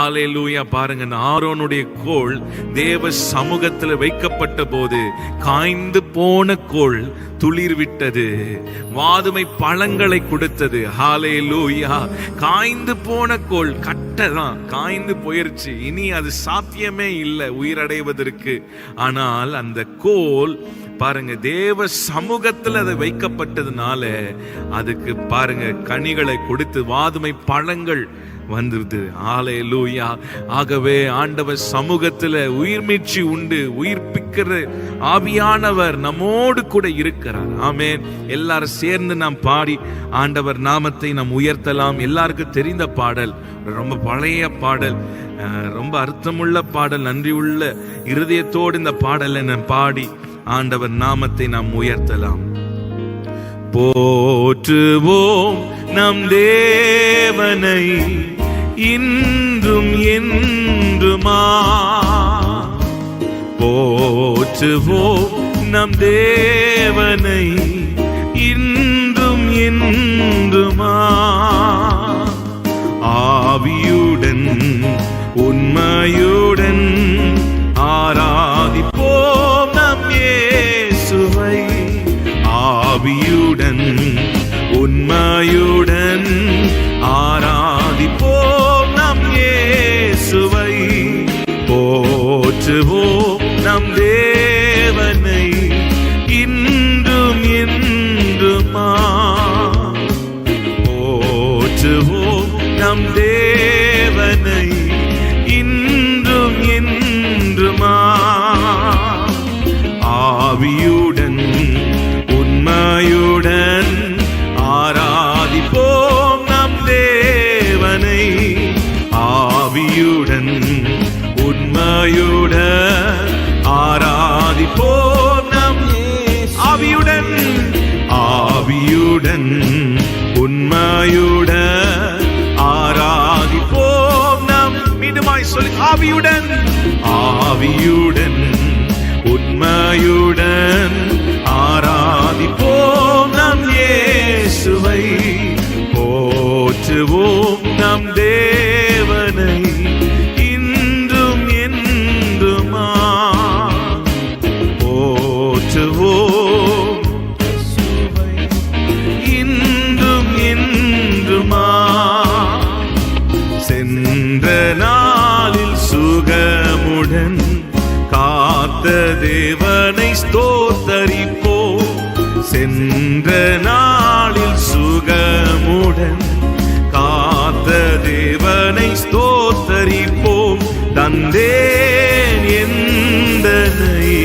ஹல்லேலூயா. பாருங்க, ஆரோனுடைய கோல் தேவ சமூகத்தில் வைக்கப்பட்ட போது காய்ந்து போன கோல் துளிர் விட்டது, வாதுமை பழங்களை கொடுத்தது. ஹல்லேலூயா. காய்ந்து போன கோல் கட்டதான் காய்ந்து போயிருச்சு, இனி அது சாத்தியமே இல்லை உயிரடைவதற்கு. ஆனால் அந்த கோல் பாருங்க தேவ சமூகத்தில் அது வைக்கப்பட்டதுனால அதுக்கு பாருங்க கனிகளை கொடுத்து வாதுமை பழங்கள் வந்துருது. ஹல்லேலூயா. ஆகவே ஆண்டவர் சமூகத்தில் உயிர் மீட்சி உண்டு, உயிர்ப்பிக்கிற ஆவியானவர் நம்மோடு கூட இருக்கிறார். ஆமென். எல்லாரும் சேர்ந்து நாம் பாடி ஆண்டவர் நாமத்தை நாம் உயர்த்தலாம். எல்லாருக்கும் தெரிந்த பாடல், ரொம்ப பழைய பாடல், ரொம்ப அர்த்தமுள்ள பாடல். நன்றி உள்ள இருதயத்தோடு இந்த பாடலை நாம் பாடி ஆண்டவர் நாமத்தை நாம் உயர்த்தலாம். போற்றுவோம் நம் தேவனை இன்றும் என்றுமா, போற்றுவோம் நம் தேவனை இன்றும் என்றுமா, ஆவியுடன் உண்மையுடன் ஆராதிப்போம் நம் இயேசுவை, ஆவியுடன் உண்மையுடன் ஆராதிப்போம் நம் இயேசுவை, போற்றுவோம் நம் தேவனை இன்றும் என்றுமா, போற்றுவோம் நம் தேவனை இன்றும் என்றுமா, ஆவியுடன் உண்மையுடன் ஆராதிப்போம் நம் தேவனை, ஆவியுடன் உண்மையுடன் ஆராதிப்போம் நம் ஆவியுடன், ஆவியுடன் உண்மையுடன் ஆராதிப்போம் நம், மீண்டுமாய் சொல்லி, ஆவியுடன் ஆவியுடன் உண்மையுடன் ஆராதிப்போம் நம் இயேசுவை, போற்றுவோம் நம் தேவனை இன்றும் என்றுமா, போற்றுவோம் இன்றும் என்றுமா, சென்ற நாளில் சுகமுடன் காத்த தேவனை ஸ்தோத்தரிப்போம், சென்ற நாளில் சுகமுடன் காத்த தேவனை ஸ்தோத்தரிப்போம், தந்தேன் எந்தனை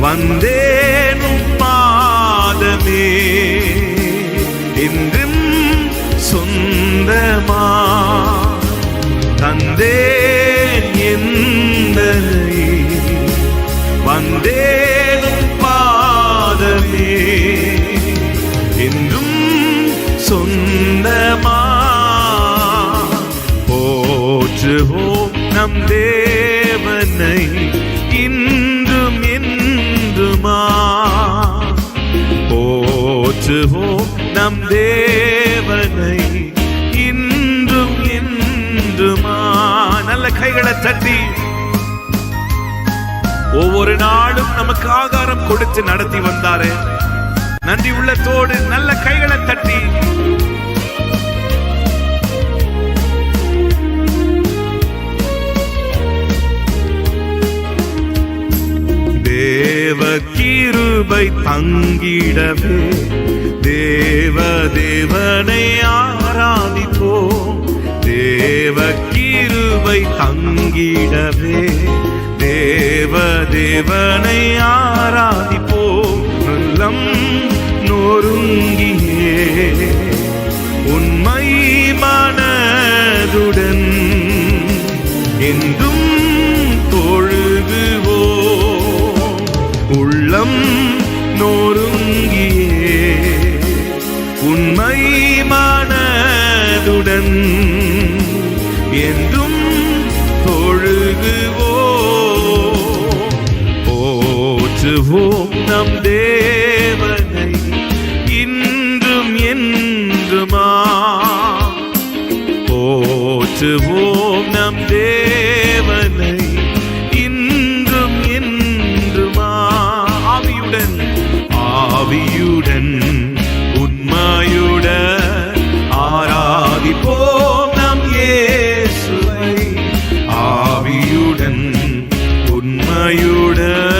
வந்தேன் பாதமே என்றும் சொந்தமா, தந்தேன் எந்தனை வந்தேன் பாதமே என்றும் சொந்தமா, போற்றுவோம் நம் தேவனை இன்றும் என்றுமா, போற்றுவோம் நம் தேவனை இன்றும் என்றுமா. நல்ல கைகளை தட்டி ஒவ்வொரு நாளும் நமக்கு ஆகாரம் கொடுத்து நடத்தி வந்தாரே, நன்றி உள்ளத்தோடு நல்ல கைகளை தட்டி தேவ கிருபை தங்கிடவே தேவ தேவனை ஆராதிப்போம், தேவ கிருபை தங்கிடவே தேவ தேவனை ஆராதிப்போம், உள்ளம் நொறுங்கியே உண்மை மனதுடன் என்றும் தொழுகுவோம், உள்ளம் நொறுங்கியே உண்மை மனதுடன் என்றும் தொழுகுவோம், போற்றுவோம் நம் தேவனை இன்றும் என்றுமா, போற்றுவோம் நம் தேவனை இன்றும் என்றுமா. ஆவியுடன் ஆவியுடன் உண்மையுடன் ஆராதிப்போம் நம் இயேசுவை. ஆவியுடன் உண்மையுடன்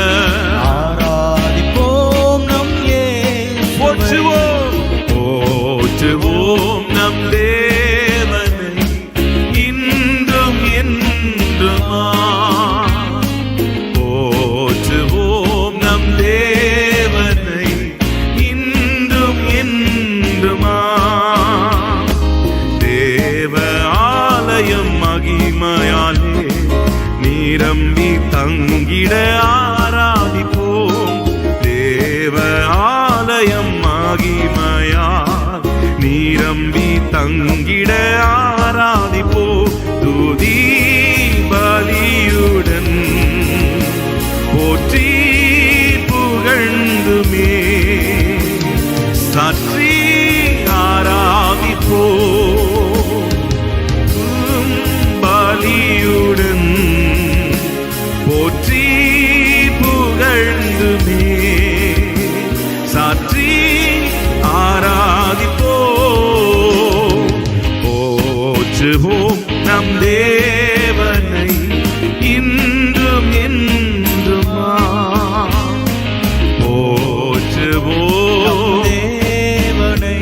ஆராதிப்போம் நம் இயேசுவை. போற்றுவோம் போற்றுவோம் நம் தேவனை இன்றும் என்றுமா. போற்றுவோம் நம் தேவனை இன்றும் என்றுமா. தேவ ஆலயம் மகிமையாலே நிரம்பி தங்கிட ஆராதிப்போம். தேவ ஆலயம் மகிமையால் நிரம்பி தங்கிட ஆராதிப்போம். துதி பலியுடன் போற்றி புகழ்ந்துமே சாற்றி ஆராதிப்போம். பலியுடன் போற்றி புகழ்ந்துமே சாற்றி ஆராதிப்போம். போற்றுவோம் நம் தேவனை இன்றும் என்றுமா. போற்றுவோம் தேவனை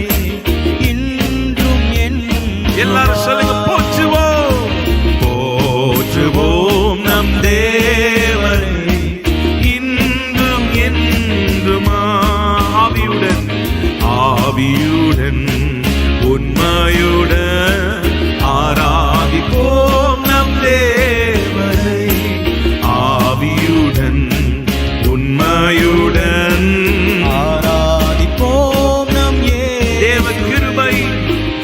இன்றும் என்றும். எல்லாரும் சொல்லுங்க போற்றுவோம் போற்றுவோம் நம் தேவனை இன்றும் என்றுமா. ஆவியுடன் ஆவியுடன் உண்மையுடன் ஆராதிப்போம் நம் தேவனை. ஆவியுடன் உண்மையுடன் ஆராதிப்போம் நம் தேவ கிருபை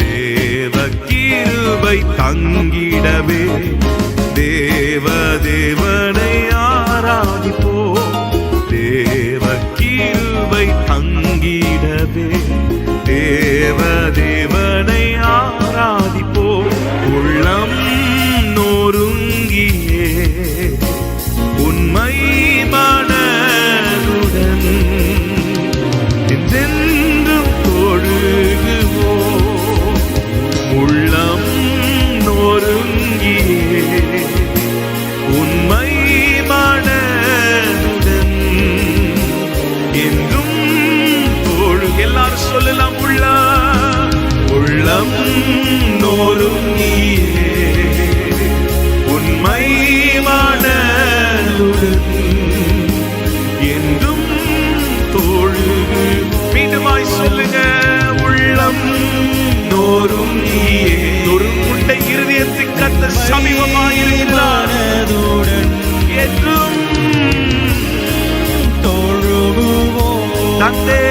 தேவ கிருபை தங்கிடவே தேவ தேவனை ஆராதிப்போம். தேவ கிருபை தங்கிடவே தேவ தேவனை ஆராதிப்போம். உள்ளம் நொறுங்கியே உண்மை மனதுடன் என்றென்றும் தொழுகுவோம். உள்ளம் நொறுங்கியே உண்மை மனதுடன் என்றும் எல்லாரும் சொல்லலாம். உள்ளம் நொறுங்கியே உண்மை மனதுடன் என்றும் தொழுகு. மீண்டுமாய் சொல்லுங்க. உள்ளம் நொறுங்கியே நொறுங்குண்ட இருதயத்தின் கர்த்தர் சமீபமாயிருக்கிறார். என்றும் தொழுகுவோம். தந்தே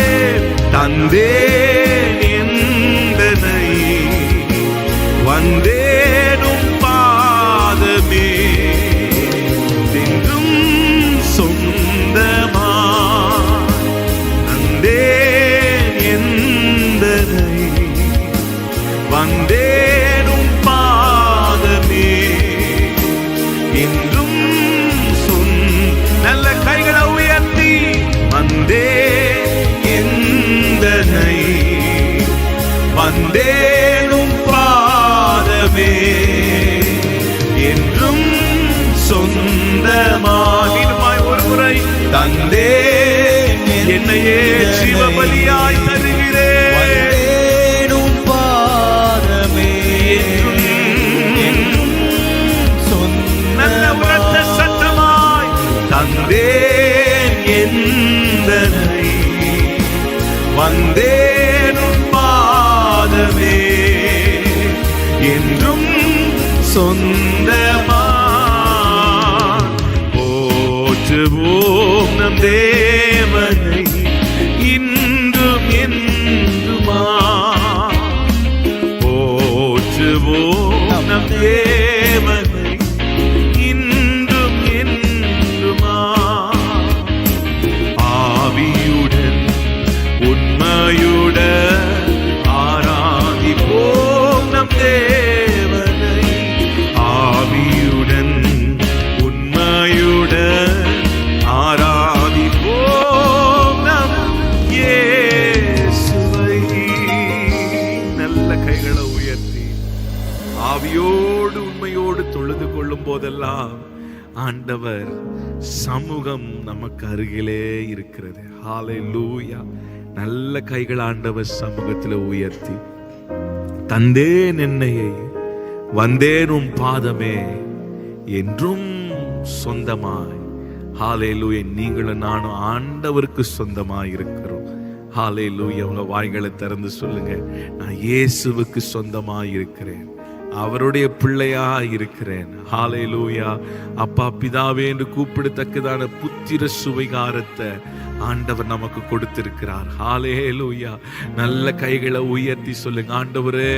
தந்தேன் எந்தனை வந்தேனும் பாதமே என்றும் சொந்தமா. தந்தேன் எந்தனை வந்தேனும் பாதமே என்றும் நல்ல கைகளை உயர்த்தி வந்தே எந்தனை வந்தேனும் பாதமே என்றும் சொந்தமாய் ஒரு முறை தந்தே என்னையே சிவபலியாய் தருகிறேன் பாதமே என்றும் நல்ல உரத்த சத்தமாய் தந்தேன் எந்தனை வந்தேனும் பாதமே என்றும் சொந்தமா. போற்றுவோம் நம் தேவனை இன்றும் என்றுமா. போற்றுவோம் நம் தேவனை இன்றும் என்றுமா. ஆவியுடன் உண்மையுடன் ஆராதிப்போம் நம் தேவனை. உண்மையோடு தொழுது கொள்ளும் போதெல்லாம் ஆண்டவர் சமூகம் நமக்கு அருகிலே இருக்கிறது. ஹalleluya. நல்ல கைகள் ஆண்டவர் சமூகத்தில் உயர்த்தி, தந்தேன் என்னையே, வந்தேன் உன் பாதமே, என்றும் சொந்தமாய். ஹalleluya. நீங்களும் நானும் ஆண்டவருக்கு சொந்தமாய் இருக்கிறோம். ஹalleluya. உங்க வாய்களை திறந்து சொல்லுங்க, நான் இயேசுவுக்கு சொந்தமாய் இருக்கிறேன், அவருடைய பிள்ளையா இருக்கிறேன். ஹalleluya. அப்பா பிதாவே என்று கூப்பிடத்தக்கதான புத்திர சுவிகாரத்தை ஆண்டவர் நமக்கு கொடுத்திருக்கிறார். ஹalleluya. நல்ல கைகளை உயர்த்தி சொல்லுங்க, ஆண்டவரே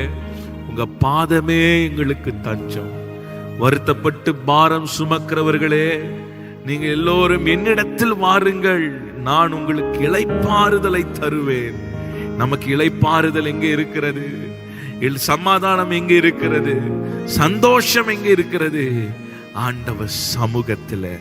உங்க பாதமே எங்களுக்கு தஞ்சம். வருத்தப்பட்டு பாரம் சுமக்கிறவர்களே, நீங்க எல்லோரும் என்னிடத்தில் வாருங்கள், நான் உங்களுக்கு இளைப்பாறுதலை தருவேன். நமக்கு இளைப்பாறுதல் எங்கே இருக்கிறது? சமாதானம் எங்கே இருக்கிறது? சந்தோஷம் எங்கே இருக்கிறது? ஆண்டவர் சமூகத்தில்.